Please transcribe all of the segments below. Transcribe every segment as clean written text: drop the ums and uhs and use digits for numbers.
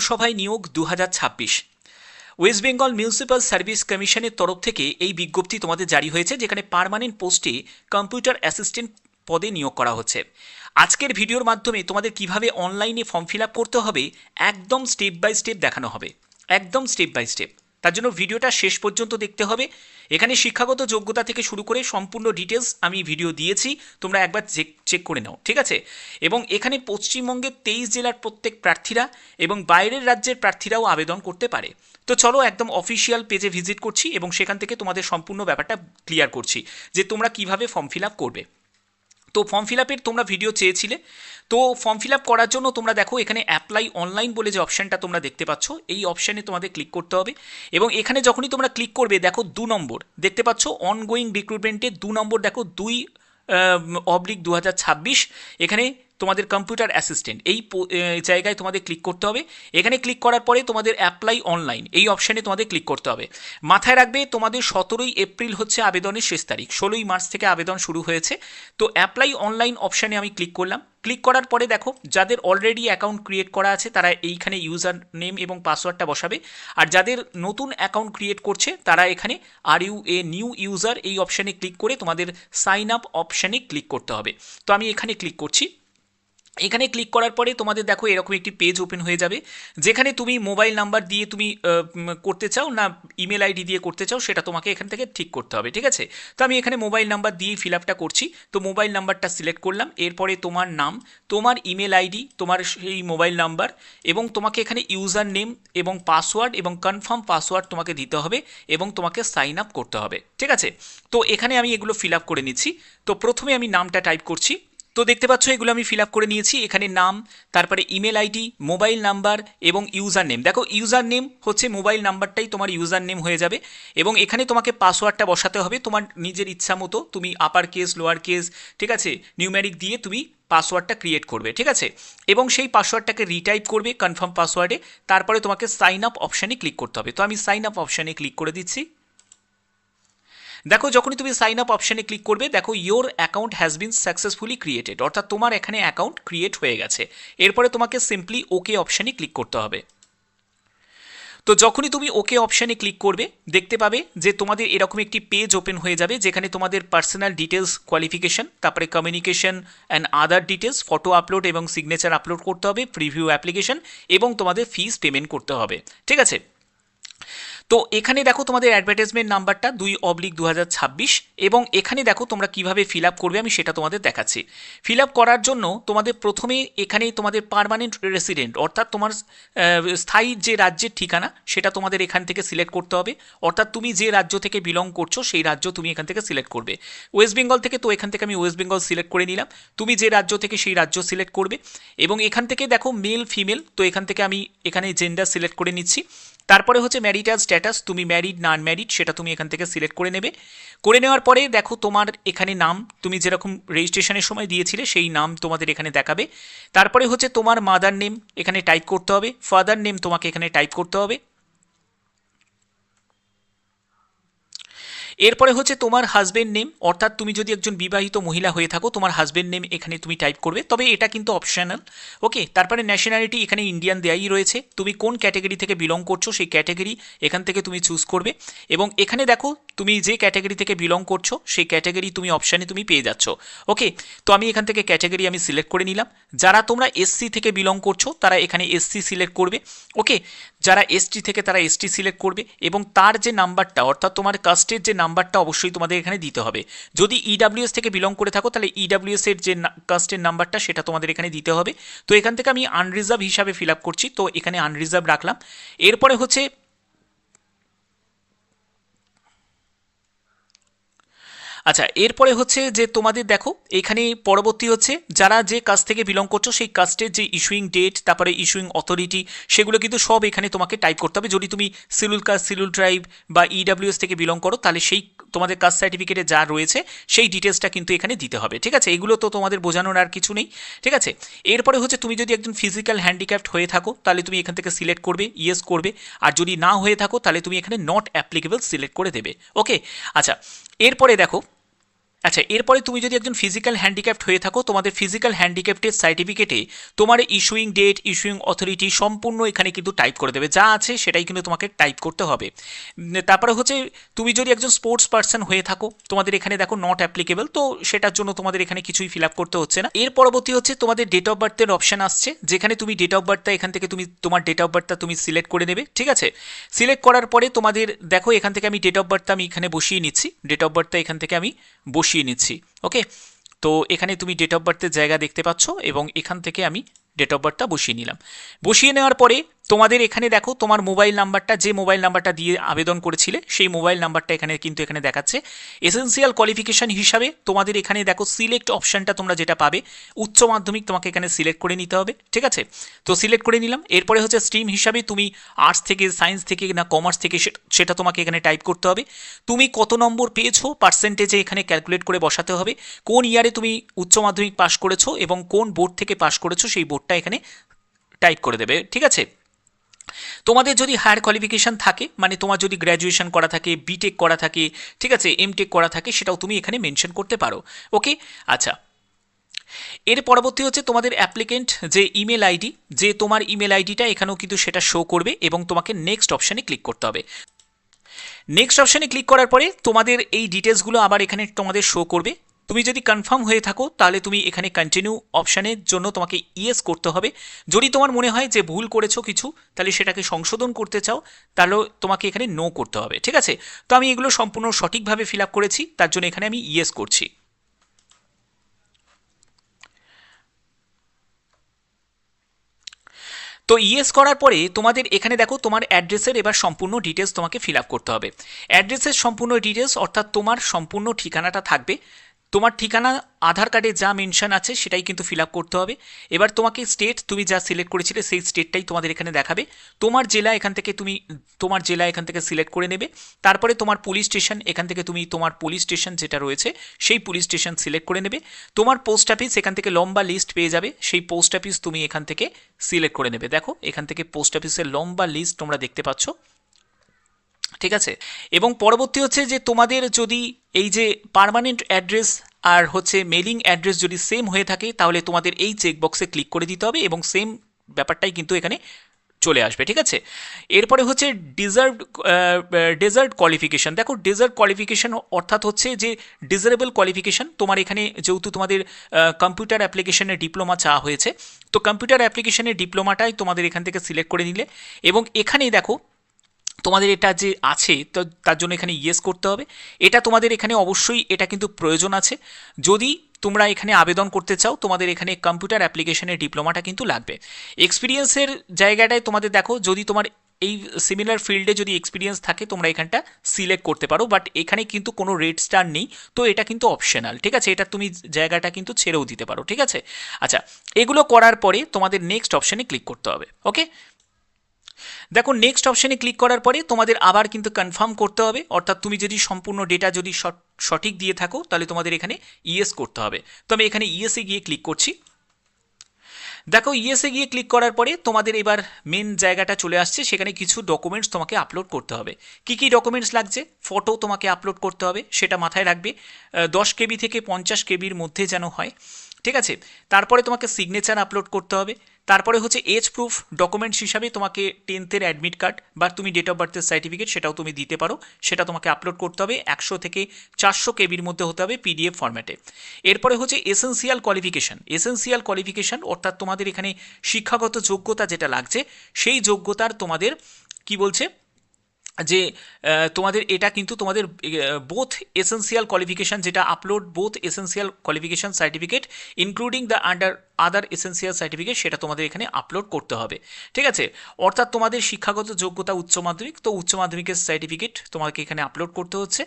সভায় নিয়োগ 2026 West Bengal municipal service কমিশনের তরফ থেকে এই বিজ্ঞপ্তি তোমাদের জারি হয়েছে, যেখানে পার্মানেন্ট পোস্টে কম্পিউটার অ্যাসিস্ট্যান্ট পদে নিয়োগ করা হচ্ছে। আজকের ভিডিওর মাধ্যমে তোমাদের কিভাবে অনলাইনে ফর্ম ফিল আপ করতে হবে একদম স্টেপ বাই স্টেপ দেখানো হবে, একদম স্টেপ বাই স্টেপ। তার জন্য ভিডিওটা শেষ পর্যন্ত দেখতে হবে। এখানে শিক্ষাগত যোগ্যতা থেকে শুরু করে সম্পূর্ণ ডিটেলস আমি ভিডিও দিয়েছি, তোমরা একবার চেক করে নাও, ঠিক আছে। এবং এখানে পশ্চিমবঙ্গের 23 জেলার প্রত্যেক প্রার্থীরা এবং বাইরের রাজ্যের প্রার্থীরাও আবেদন করতে পারে। তো চলো একদম অফিসিয়াল পেজে ভিজিট করছি এবং সেখান থেকে তোমাদের সম্পূর্ণ ব্যাপারটা ক্লিয়ার করছি যে তোমরা কিভাবে ফর্ম ফিল আপ করবে। তো ফর্ম ফিল আপের তোমরা ভিডিও চেয়েছিলে, তো ফর্ম ফিল আপ করার জন্য তোমরা দেখো এখানে অ্যাপ্লাই অনলাইন বলে যে অপশানটা তোমরা দেখতে পাচ্ছ, এই অপশানে তোমাদের ক্লিক করতে হবে। এবং এখানে যখনই তোমরা ক্লিক করবে দেখো 2 নম্বর দেখতে পাচ্ছ, অনগোয়িং রিক্রুটমেন্টের 2 নম্বর দেখো 2/2026, এখানে তোমাদের কম্পিউটার অ্যাসিস্ট্যান্ট এই জায়গায় তোমাদের ক্লিক করতে হবে। এখানে ক্লিক করার পরে তোমাদের অ্যাপ্লাই অনলাইন এই অপশানে তোমাদের ক্লিক করতে হবে। মাথায় রাখবে তোমাদের 17ই এপ্রিল হচ্ছে আবেদনের শেষ তারিখ, 16ই মার্চ থেকে আবেদন শুরু হয়েছে। তো অ্যাপ্লাই অনলাইন অপশানে আমি ক্লিক করলাম। ক্লিক করার পরে দেখো যাদের অলরেডি অ্যাকাউন্ট ক্রিয়েট করা আছে তারা এইখানে ইউজার নেম এবং পাসওয়ার্ডটা বসাবে, আর যাদের নতুন অ্যাকাউন্ট ক্রিয়েট করছে তারা এখানে are you a new user এই অপশানে ক্লিক করে তোমাদের সাইন আপ অপশানে ক্লিক করতে হবে। তো আমি এখানে ক্লিক করছি। এখানে ক্লিক করার পরে তোমাদের দেখো এরকম একটি পেজ ওপেন হয়ে যাবে, যেখানে তুমি মোবাইল নাম্বার দিয়ে তুমি করতে চাও না ইমেল আইডি দিয়ে করতে চাও সেটা তোমাকে এখান থেকে ঠিক করতে হবে, ঠিক আছে। তো আমি এখানে মোবাইল নাম্বার দিয়েই ফিল আপটা করছি। তো মোবাইল নাম্বারটা সিলেক্ট করলাম, এরপরে তোমার নাম, তোমার ইমেল আইডি, তোমার সেই মোবাইল নাম্বার এবং তোমাকে এখানে ইউজার নেম এবং পাসওয়ার্ড এবং কনফার্ম পাসওয়ার্ড তোমাকে দিতে হবে এবং তোমাকে সাইন আপ করতে হবে, ঠিক আছে। তো এখানে আমি এগুলো ফিল আপ করে নিচ্ছি। তো প্রথমে আমি নামটা টাইপ করছি। তো দেখতে পাচ্ছ এগুলো আমি ফিল আপ করে নিয়েছি। এখানে নাম, তারপরে ইমেল আইডি, মোবাইল নাম্বার এবং ইউজার নেম। দেখো ইউজার নেম হচ্ছে মোবাইল নাম্বারটাই তোমার ইউজার নেম হয়ে যাবে এবং এখানে তোমাকে পাসওয়ার্ডটা বসাতে হবে তোমার নিজের ইচ্ছা মতো, তুমি আপার কেস লোয়ার কেস, ঠিক আছে, নিউমেরিক দিয়ে তুমি পাসওয়ার্ডটা ক্রিয়েট করবে, ঠিক আছে। এবং সেই পাসওয়ার্ডটাকে রিটাইপ করবে কনফার্ম পাসওয়ার্ডে, তারপরে তোমাকে সাইন আপ অপশানে ক্লিক করতে হবে। তো আমি সাইন আপ অপশানে ক্লিক করে দিচ্ছি। দেখো যখনই তুমি সাইন আপ অপশানে ক্লিক করবে দেখো your account has been successfully created, অর্থাৎ তোমার এখানে অ্যাকাউন্ট ক্রিয়েট হয়ে গেছে। এরপরে তোমাকে সিম্পলি ওকে অপশানে ক্লিক করতে হবে। তো যখনই তুমি ওকে অপশানে ক্লিক করবে দেখতে পাবে যে তোমাদের এরকম একটি পেজ ওপেন হয়ে যাবে, যেখানে তোমাদের পার্সোনাল ডিটেলস, কোয়ালিফিকেশন, তারপরে communication and other details, photo upload এবং সিগনেচার আপলোড করতে হবে, প্রিভিউ অ্যাপ্লিকেশন এবং তোমাদের ফিস পেমেন্ট করতে হবে, ঠিক আছে। তো এখানে দেখো তোমাদের অ্যাডভার্টাইজমেন্ট নাম্বারটা 2/2026 এবং এখানে দেখো তোমরা কিভাবে ফিল আপ করবে আমি সেটা তোমাদের দেখাচ্ছি। ফিল আপ করার জন্য তোমাদের প্রথমে এখানে তোমাদের পার্মানেন্ট রেসিডেন্ট অর্থাৎ তোমার স্থায়ী যে রাজ্যের ঠিকানা সেটা তোমাদের এখান থেকে সিলেক্ট করতে হবে, অর্থাৎ তুমি যে রাজ্য থেকে বিলং করছো সেই রাজ্য তুমি এখান থেকে সিলেক্ট করবে। ওয়েস্ট বেঙ্গল থেকে, তো এখান থেকে আমি ওয়েস্ট বেঙ্গল সিলেক্ট করে নিলাম। তুমি যে রাজ্য থেকে সেই রাজ্য সিলেক্ট করবে এবং এখান থেকে দেখো মেল ফিমেল, তো এখান থেকে আমি এখানে জেন্ডার সিলেক্ট করে নিচ্ছি। তারপরে হচ্ছে ম্যারিটাল স্ট্যাটাস, তুমি ম্যারিড না আনম্যারিড সেটা তুমি এখান থেকে সিলেক্ট করে নেবে। করে নেওয়ার পরে দেখো তোমার এখানে নাম তুমি যেরকম রেজিস্ট্রেশনের সময় দিয়েছিলে সেই নাম তোমাদের এখানে দেখাবে। তারপরে হচ্ছে তোমার মাদার নেম এখানে টাইপ করতে হবে, ফাদার নেম তোমাকে এখানে টাইপ করতে হবে। এরপরে হচ্ছে তোমার হাজবেন্ড নেম, অর্থাৎ তুমি যদি একজন বিবাহিত মহিলা হয়ে থাকো তোমার হাজবেন্ড নেম এখানে তুমি টাইপ করবে, তবে এটা কিন্তু অপশনাল, ওকে। তারপরে ন্যাশনালিটি এখানে ইন্ডিয়ান দেয়াই রয়েছে, তুমি কোন ক্যাটাগরি থেকে বিলং করছো সেই ক্যাটাগরি এখান থেকে তুমি চুজ করবে এবং এখানে দেখো তুমি যে ক্যাটাগরি থেকে বিলং করছো সেই ক্যাটাগরি তুমি অপশানে তুমি পেয়ে যাচ্ছ, ওকে। তো আমি এখান থেকে ক্যাটাগরি আমি সিলেক্ট করে নিলাম। যারা তোমরা এসসি থেকে বিলং করছো তারা এখানে এসসি সিলেক্ট করবে, ওকে। যারা এসটি থেকে তারা এসটি সিলেক্ট করবে এবং তার যে নাম্বারটা অর্থাৎ তোমার কাস্টের যে নাম্বারটা অবশ্যই তোমাদের এখানে দিতে হবে। যদি ইডাব্লিউএস থেকে বিলং করে থাকো তাহলে ইডাব্লিউএস এর যে কাস্টের নাম্বারটা সেটা তোমাদের এখানে দিতে হবে। তো এখান থেকে আমি আনরিজার্ভ হিসাবে ফিল আপ করছি, তো এখানে আনরিজার্ভ রাখলাম। এরপরে হচ্ছে আচ্ছা, এরপরে হচ্ছে যে তোমাদের দেখো এখানে পরবর্তী হচ্ছে যারা যে কাস্ট থেকে বিলং করছো সেই কাস্টের যে ইস্যুইং ডেট, তারপরে ইস্যুইং অথরিটি, সেগুলো কিন্তু সব এখানে তোমাকে টাইপ করতে হবে। যদি তুমি সিলুল কাস্ট, সিলুল ট্রাইব বা ইডাব্লিউএস থেকে বিলং করো তাহলে সেই তোমাদের কাস্ট সার্টিফিকেটে যা রয়েছে সেই ডিটেলসটা কিন্তু এখানে দিতে হবে, ঠিক আছে। এগুলো তো তোমাদের বোঝানোর আর কিছু নেই, ঠিক আছে। এরপরে হচ্ছে তুমি যদি একজন ফিজিক্যাল হ্যান্ডিক্যাপ্ট হয়ে থাকো তাহলে তুমি এখান থেকে সিলেক্ট করবে, ইয়েস করবে, আর যদি না হয়ে থাকো তাহলে তুমি এখানে নট অ্যাপ্লিকেবল সিলেক্ট করে দেবে, ওকে। আচ্ছা, এরপরে দেখো আচ্ছা, এরপরে তুমি যদি একজন ফিজিক্যাল হ্যান্ডিক্যাপ্ট হয়ে থাকো, তোমাদের ফিজিক্যাল হ্যান্ডিক্যাপ্টের সার্টিফিকেটে তোমার ইস্যুইং ডেট, ইস্যুইং অথরিটি সম্পূর্ণ এখানে কিন্তু টাইপ করে দেবে, যা আছে সেটাই কিন্তু তোমাকে টাইপ করতে হবে। তারপরে হচ্ছে তুমি যদি একজন স্পোর্টস পার্সন হয়ে থাকো, তোমাদের এখানে দেখো নট অ্যাপ্লিকেবল, তো সেটার জন্য তোমাদের এখানে কিছুই ফিল আপ করতে হচ্ছে না। এর পরবর্তী হচ্ছে তোমাদের ডেট অফ বার্থের অপশন আসছে, যেখানে তুমি ডেট অফ বার্থটা এখান থেকে তুমি তোমার ডেট অফ বার্থটা তুমি সিলেক্ট করে নেবে। ঠিক আছে, সিলেক্ট করার পরে তোমাদের দেখো এখান থেকে আমি ডেট অফ বার্থটা আমি এখানে বসিয়ে নিচ্ছি, ডেট অফ বার্থটা এখান থেকে আমি বসিয়ে নিচ্ছি। ওকে, তো এখানে তুমি ডেট অফ বার্থের জায়গা দেখতে পাচ্ছ এবং এখান থেকে আমি ডেট অফ বার্থটা বসিয়ে নিলাম। বসিয়ে নেওয়ার পরে তোমাদের এখানে দেখো তোমার মোবাইল নাম্বারটা, যে মোবাইল নাম্বারটা দিয়ে আবেদন করেছিলে সেই মোবাইল নাম্বারটা এখানে কিন্তু এখানে দেখাচ্ছে। এসেন্সিয়াল কোয়ালিফিকেশন হিসাবে তোমাদের এখানে দেখো সিলেক্ট অপশনটা তোমরা যেটা পাবে, উচ্চ মাধ্যমিক তোমাকে এখানে সিলেক্ট করে নিতে হবে। ঠিক আছে, তো সিলেক্ট করে নিলাম। এরপরে হচ্ছে স্ট্রিম হিসাবে তুমি আর্টস থেকে, সায়েন্স থেকে না কমার্স থেকে, সেটা তোমাকে এখানে টাইপ করতে হবে। তুমি কত নম্বর পেয়েছো পার্সেন্টেজে এখানে ক্যালকুলেট করে বসাতে হবে। কোন ইয়ারে তুমি উচ্চ মাধ্যমিক পাস করেছো এবং কোন বোর্ড থেকে পাস করেছো সেই বোর্ডটা এখানে টাইপ করে দেবে। ঠিক আছে, তোমাদের যদি হায়ার কোয়ালিফিকেশান থাকে, মানে তোমার যদি গ্র্যাজুয়েশন করা থাকে, বিটেক করা থাকে, ঠিক আছে, এমটেক করা থাকে, সেটাও তুমি এখানে মেনশন করতে পারো। ওকে, আচ্ছা, এর পরবর্তী হচ্ছে তোমাদের অ্যাপ্লিকেন্ট যে ইমেল আইডি, যে তোমার ইমেল আইডিটা এখানেও কিন্তু সেটা শো করবে এবং তোমাকে নেক্সট অপশানে ক্লিক করতে হবে। নেক্সট অপশানে ক্লিক করার পরে তোমাদের এই ডিটেলসগুলো আবার এখানে তোমাদের শো করবে। তুমি যদি কনফার্ম হয়ে থাকো তাহলে তুমি এখানে কন্টিনিউ অপশানের জন্য তোমাকে ইয়েস করতে হবে। যদি তোমার মনে হয় যে ভুল করেছো কিছু, তাহলে সেটাকে সংশোধন করতে চাও, তাহলে তোমাকে এখানে নো করতে হবে। ঠিক আছে, তো আমি এগুলো সম্পূর্ণ সঠিকভাবে ফিল আপ করেছি, তার জন্য এখানে আমি ইয়েস করছি। তো ইয়েস করার পরে তোমাদের এখানে দেখো তোমার অ্যাড্রেসের এবার সম্পূর্ণ ডিটেলস তোমাকে ফিল আপ করতে হবে। অ্যাড্রেসের সম্পূর্ণ ডিটেলস অর্থাৎ তোমার সম্পূর্ণ ঠিকানাটা থাকবে। তোমার ঠিকানা আধার কার্ডে যা মেনশন আছে সেটাই কিন্তু ফিল আপ করতে হবে। এবার তোমাকে স্টেট, তুমি যা সিলেক্ট করেছিলে সেই স্টেটটাই তোমাদের এখানে দেখাবে। তোমার জেলা এখান থেকে তুমি তোমার জেলা এখান থেকে সিলেক্ট করে নেবে। তারপরে তোমার পুলিশ স্টেশন, এখান থেকে তুমি তোমার পুলিশ স্টেশন যেটা রয়েছে সেই পুলিশ স্টেশন সিলেক্ট করে নেবে। তোমার পোস্ট অফিস, এখান থেকে লম্বা লিস্ট পেয়ে যাবে, সেই পোস্ট অফিস তুমি এখান থেকে সিলেক্ট করে নেবে। দেখো এখান থেকে পোস্ট অফিসের লম্বা লিস্ট তোমরা দেখতে পাচ্ছ। ঠিক আছে, এবং পরবর্তী হচ্ছে যে তোমাদের যদি এই যে পার্মানেন্ট অ্যাড্রেস আর হচ্ছে মেলিং অ্যাড্রেস যদি সেম হয়ে থাকে, তাহলে তোমাদের এই চেকবক্সে ক্লিক করে দিতে হবে এবং সেম ব্যাপারটাই কিন্তু এখানে চলে আসবে। ঠিক আছে, এরপরে হচ্ছে ডেজার্ট কোয়ালিফিকেশান। দেখো ডেজার্ট কোয়ালিফিকেশান অর্থাৎ হচ্ছে যে ডিজারেবল কোয়ালিফিকেশান। তোমার এখানে যেহেতু তোমাদের কম্পিউটার অ্যাপ্লিকেশনের ডিপ্লোমা চাওয়া হয়েছে, তো কম্পিউটার অ্যাপ্লিকেশনের ডিপ্লোমাটাই তোমাদের এখান থেকে সিলেক্ট করে নিলে এবং এখানেই দেখো তোমাদের এটা যে আছে, তো তার জন্য এখানে ইয়েস করতে হবে। এটা তোমাদের এখানে অবশ্যই এটা কিন্তু প্রয়োজন আছে। যদি তোমরা এখানে আবেদন করতে চাও, তোমাদের এখানে কম্পিউটার অ্যাপ্লিকেশনের ডিপ্লোমাটা কিন্তু লাগবে। এক্সপিরিয়েন্সের জায়গাটায় তোমাদের দেখো, যদি তোমার এই সিমিলার ফিল্ডে যদি এক্সপিরিয়েন্স থাকে তোমরা এখানটা সিলেক্ট করতে পারো, বাট এখানে কিন্তু কোনো রেড স্টার নেই, তো এটা কিন্তু অপশনাল। ঠিক আছে, এটা তুমি জায়গাটা কিন্তু ছেড়েও দিতে পারো। ঠিক আছে, আচ্ছা, এগুলো করার পরে তোমাদের নেক্সট অপশানে ক্লিক করতে হবে। ওকে, দেখো নেক্সট অপশানে ক্লিক করার পরে তোমাদের আবার কিন্তু কনফার্ম করতে হবে, অর্থাৎ তুমি যদি সম্পূর্ণ ডেটা যদি সঠিক দিয়ে থাকো তাহলে তোমাদের এখানে ইয়েস করতে হবে। তো আমি এখানে ইয়েসে গিয়ে ক্লিক করছি। দেখো ইয়েসে গিয়ে ক্লিক করার পরে তোমাদের এবার মেন জায়গাটা চলে আসছে, সেখানে কিছু ডকুমেন্টস তোমাকে আপলোড করতে হবে। কি কি ডকুমেন্টস লাগছে? ফটো তোমাকে আপলোড করতে হবে, সেটা মাথায় রাখবে 10 কেবি থেকে 50 কেবির মধ্যে যেন হয়। ঠিক আছে, তারপরে তোমাকে সিগনেচার আপলোড করতে হবে। তারপরে হচ্ছে এজ প্রুফ ডকুমেন্টস হিসাবে তোমাকে 10th অ্যাডমিট কার্ড বা তুমি ডেট অফ বার্থের সার্টিফিকেট সেটাও তুমি দিতে পারো, সেটা তোমাকে আপলোড করতে হবে। 100 থেকে 400 কেবির মধ্যে হতে হবে পিডিএফ ফরম্যাটে। এরপরে হচ্ছে এসেন্সিয়াল কোয়ালিফিকেশান। এসেন্সিয়াল কোয়ালিফিকেশান অর্থাৎ তোমাদের এখানে শিক্ষাগত যোগ্যতা যেটা লাগছে, সেই যোগ্যতার তোমাদের কি বলছে যে তোমাদের এটা কিন্তু তোমাদের বোথ এসেন্সিয়াল কোয়ালিফিকেশান যেটা upload, both essential qualification certificate including the other essential certificate, সেটা তোমাদের এখানে আপলোড করতে হবে। ঠিক আছে, অর্থাৎ তোমাদের শিক্ষাগত যোগ্যতা উচ্চ মাধ্যমিক, তো উচ্চ মাধ্যমিকের সার্টিফিকেট তোমাকে এখানে আপলোড করতে হচ্ছে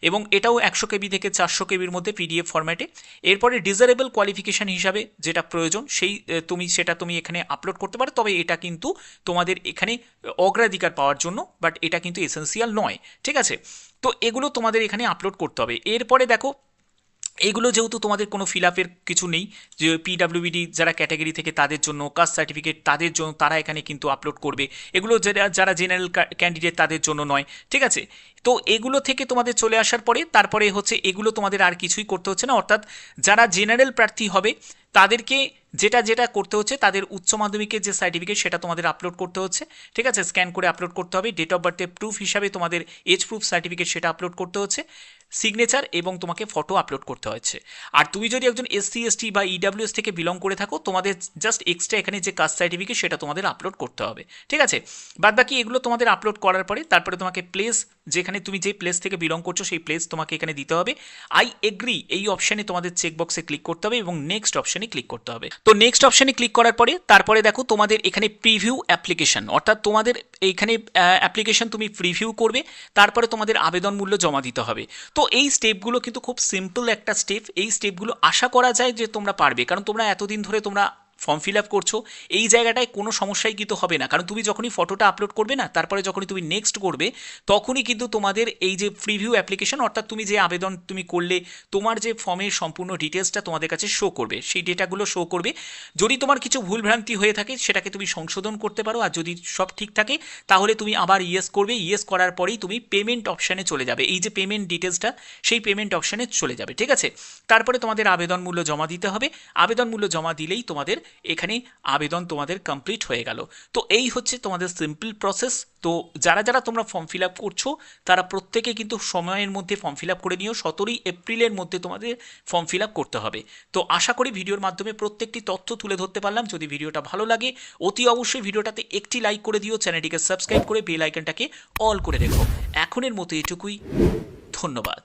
এবং এটাও 100 কেবি থেকে 400 কেবির মধ্যে পিডিএফ ফরম্যাটে। এরপরে ডিজারেবল কোয়ালিফিকেশান হিসাবে যেটা প্রয়োজন সেই তুমি এখানে আপলোড করতে পারো, তবে এটা কিন্তু তোমাদের এখানে অগ্রাধিকার পাওয়ার জন্য, বাট এটা কিন্তু এসেন্সিয়াল নয়। ঠিক আছে, তো এগুলো তোমাদের এখানে আপলোড করতে হবে। এরপরে দেখো এগুলো যেহেতু তোমাদের কোনো ফিল আপের কিছু নেই, যে পিডাব্লিউবিডি যারা ক্যাটাগরি থেকে তাদের জন্য, কাস্ট সার্টিফিকেট তাদের জন্য, তারা এখানে কিন্তু আপলোড করবে। এগুলো যারা যারা জেনারেল ক্যান্ডিডেট তাদের জন্য নয়, ঠিক আছে। তো এগুলো থেকে তোমাদের চলে আসার পরে তারপরে হচ্ছে এগুলো তোমাদের আর কিছুই করতে হচ্ছে না, অর্থাৎ যারা জেনারেল প্রার্থী হবে তাদেরকে যেটা যেটা করতে হচ্ছে, তাদের উচ্চ মাধ্যমিকের যে সার্টিফিকেট সেটা তোমাদের আপলোড করতে হচ্ছে, ঠিক আছে, স্ক্যান করে আপলোড করতে হবে। ডেট অফ বার্থের প্রুফ হিসাবে তোমাদের এজ প্রুফ সার্টিফিকেট সেটা আপলোড করতে হচ্ছে, সিগনেচার এবং তোমাকে ফটো আপলোড করতে হচ্ছে। আর তুমি যদি একজন এসসি এসটি বা ইডাব্লিউএস থেকে বিলং করে থাকো, তোমাদের জাস্ট এক্সট্রা এখানে যে কাস্ট সার্টিফিকেট সেটা তোমাদের আপলোড করতে হবে, ঠিক আছে। বাদ বাকি এগুলো তোমাদের আপলোড করার পরে তারপরে তোমাকে প্লেস, যেখানে তুমি যে প্লেস থেকে বিলং করছো সেই প্লেস তোমাকে এখানে দিতে হবে। আই এগ্রি এই অপশানে তোমাদের চেকবক্সে ক্লিক করতে হবে এবং নেক্সট অপশানে ক্লিক করতে হবে। তো নেক্সট অপশানে ক্লিক করার পরে তারপরে দেখো তোমাদের এখানে প্রিভিউ অ্যাপ্লিকেশন, অর্থাৎ তোমাদের এইখানে অ্যাপ্লিকেশন তুমি প্রিভিউ করবে, তারপরে তোমাদের আবেদন মূল্য জমা দিতে হবে। তো এই স্টেপগুলো কিন্তু খুব সিম্পল একটা স্টেপ, এই স্টেপগুলো আশা করা যায় যে তোমরা পারবে, কারণ তোমরা এতদিন ধরে তোমরা ফর্ম ফিল আপ করছো, এই জায়গাটায় কোনো সমস্যাই কিন্তু হবে না। কারণ তুমি যখনই ফটোটা আপলোড করবে না, তারপরে যখনই তুমি নেক্সট করবে, তখনই কিন্তু তোমাদের এই যে প্রিভিউ অ্যাপ্লিকেশন, অর্থাৎ তুমি যে আবেদন তুমি করলে তোমার যে ফর্মের সম্পূর্ণ ডিটেলসটা তোমাদের কাছে শো করবে, সেই ডেটাগুলো শো করবে। যদি তোমার কিছু ভুলভ্রান্তি হয়ে থাকে সেটাকে তুমি সংশোধন করতে পারো, আর যদি সব ঠিক থাকে তাহলে তুমি আবার ইয়েস করবে। ইয়েস করার পরেই তুমি পেমেন্ট অপশানে চলে যাবে, এই যে পেমেন্ট ডিটেলসটা সেই পেমেন্ট অপশানে চলে যাবে, ঠিক আছে। তারপরে তোমাদের আবেদন মূল্য জমা দিতে হবে, আবেদন মূল্য জমা দিলেই তোমাদের এখানে আবেদন তোমাদের কমপ্লিট হয়ে গেল। তো এই হচ্ছে তোমাদের সিম্পল প্রসেস। তো যারা যারা তোমরা ফর্ম ফিল আপ করছো তারা প্রত্যেকে কিন্তু সময়ের মধ্যে ফর্ম ফিল আপ করে নিও, 17ই এপ্রিলের মধ্যে তোমাদের ফর্ম ফিল আপ করতে হবে। তো আশা করি ভিডিওর মাধ্যমে প্রত্যেকটি তথ্য তুলে ধরতে পারলাম। যদি ভিডিওটা ভালো লাগে অতি অবশ্যই ভিডিওটাতে একটি লাইক করে দিও, চ্যানেলটিকে সাবস্ক্রাইব করে বেল আইকনটাকে অল করে রেখো। এখনের মতো এটুকুই, ধন্যবাদ।